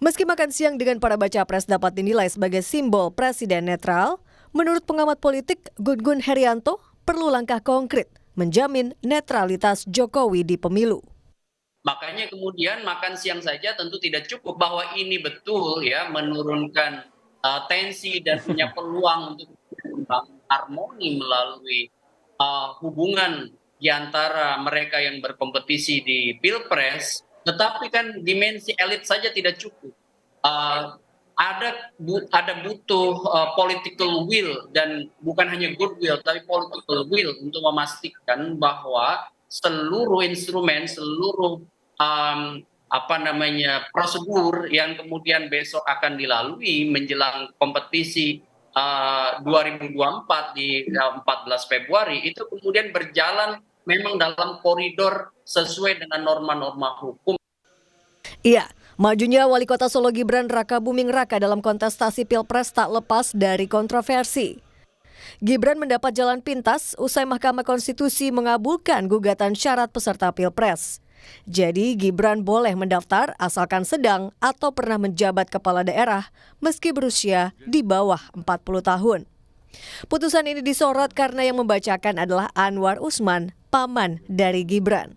Meski makan siang dengan para baca pres dapat dinilai sebagai simbol presiden netral, menurut pengamat politik Gun-Gun Herianto perlu langkah konkret menjamin netralitas Jokowi di pemilu. Makanya kemudian makan siang saja tentu tidak cukup, bahwa ini betul ya menurunkan tensi dan punya peluang untuk membangun harmoni melalui hubungan di antara mereka yang berkompetisi di Pilpres. Tetapi kan dimensi elit saja tidak cukup. Ada butuh political will, dan bukan hanya goodwill tapi political will untuk memastikan bahwa seluruh instrumen, seluruh prosedur yang kemudian besok akan dilalui menjelang kompetisi 2024 di 14 Februari itu kemudian berjalan memang dalam koridor sesuai dengan norma-norma hukum. Iya, majunya Wali Kota Solo Gibran Rakabuming Raka dalam kontestasi Pilpres tak lepas dari kontroversi. Gibran mendapat jalan pintas usai Mahkamah Konstitusi mengabulkan gugatan syarat peserta Pilpres. Jadi Gibran boleh mendaftar asalkan sedang atau pernah menjabat kepala daerah meski berusia di bawah 40 tahun. Putusan ini disorot karena yang membacakan adalah Anwar Usman, paman dari Gibran.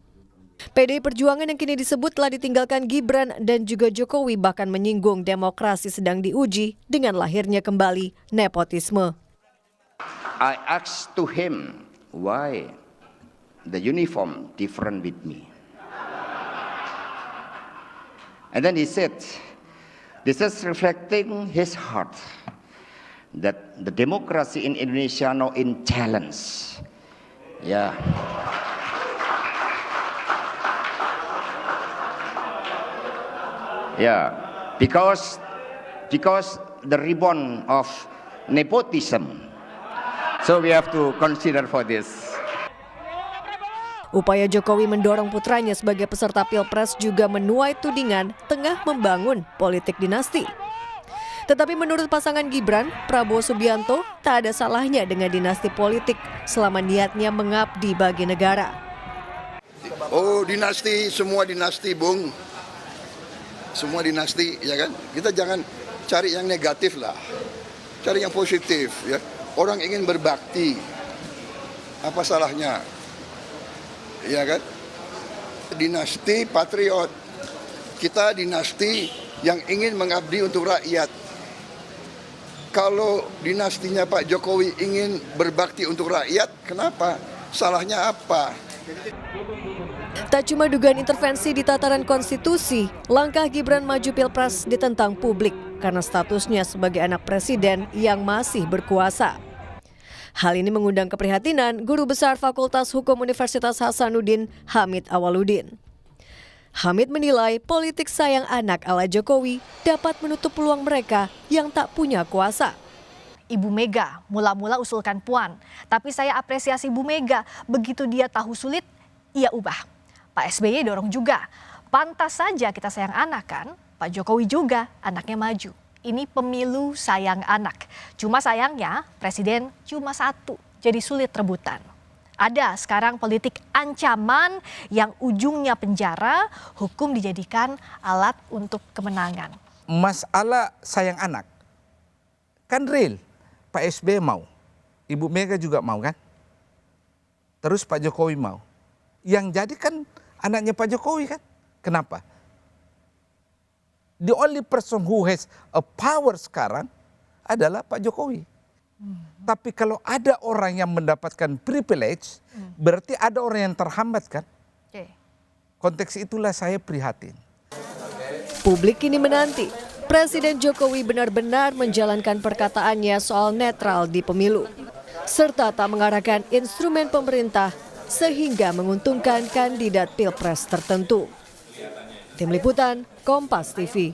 PDI Perjuangan yang kini disebut telah ditinggalkan Gibran dan juga Jokowi bahkan menyinggung demokrasi sedang diuji dengan lahirnya kembali nepotisme. I asked to him why the uniform different with me. And then he said, this is reflecting his heart that the democracy in Indonesia now in challenge. Yeah. Yeah, because the ribbon of nepotism. So we have to consider for this. Upaya Jokowi mendorong putranya sebagai peserta Pilpres juga menuai tudingan tengah membangun politik dinasti. Tetapi menurut pasangan Gibran, Prabowo Subianto tak ada salahnya dengan dinasti politik selama niatnya mengabdi bagi negara. Oh, dinasti, semua dinasti, Bung. Semua dinasti, ya kan? Kita jangan cari yang negatif lah, cari yang positif, ya. Orang ingin berbakti, apa salahnya, ya kan? Dinasti patriot, kita dinasti yang ingin mengabdi untuk rakyat. Kalau dinastinya Pak Jokowi ingin berbakti untuk rakyat, kenapa? Salahnya apa? Tak cuma dugaan intervensi di tataran konstitusi, langkah Gibran maju Pilpres ditentang publik karena statusnya sebagai anak presiden yang masih berkuasa. Hal ini mengundang keprihatinan Guru Besar Fakultas Hukum Universitas Hasanuddin, Hamid Awaludin. Hamid menilai politik sayang anak ala Jokowi dapat menutup peluang mereka yang tak punya kuasa. Ibu Mega mula-mula usulkan Puan, tapi saya apresiasi Bu Mega, begitu dia tahu sulit, ia ubah. Pak SBY dorong juga, pantas saja kita sayang anak kan, Pak Jokowi juga anaknya maju. Ini pemilu sayang anak, cuma sayangnya presiden cuma satu, jadi sulit rebutan. Ada sekarang politik ancaman yang ujungnya penjara, hukum dijadikan alat untuk kemenangan. Masalah sayang anak, kan real, Pak SBY mau, Ibu Mega juga mau kan, terus Pak Jokowi mau. Yang jadi kan anaknya Pak Jokowi kan. Kenapa? The only person who has a power sekarang adalah Pak Jokowi. Tapi kalau ada orang yang mendapatkan privilege, berarti ada orang yang terhambat kan. Konteks itulah saya prihatin. Publik kini menanti Presiden Jokowi benar-benar menjalankan perkataannya soal netral di pemilu, serta tak mengarahkan instrumen pemerintah sehingga menguntungkan kandidat Pilpres tertentu. Tim Liputan, Kompas TV.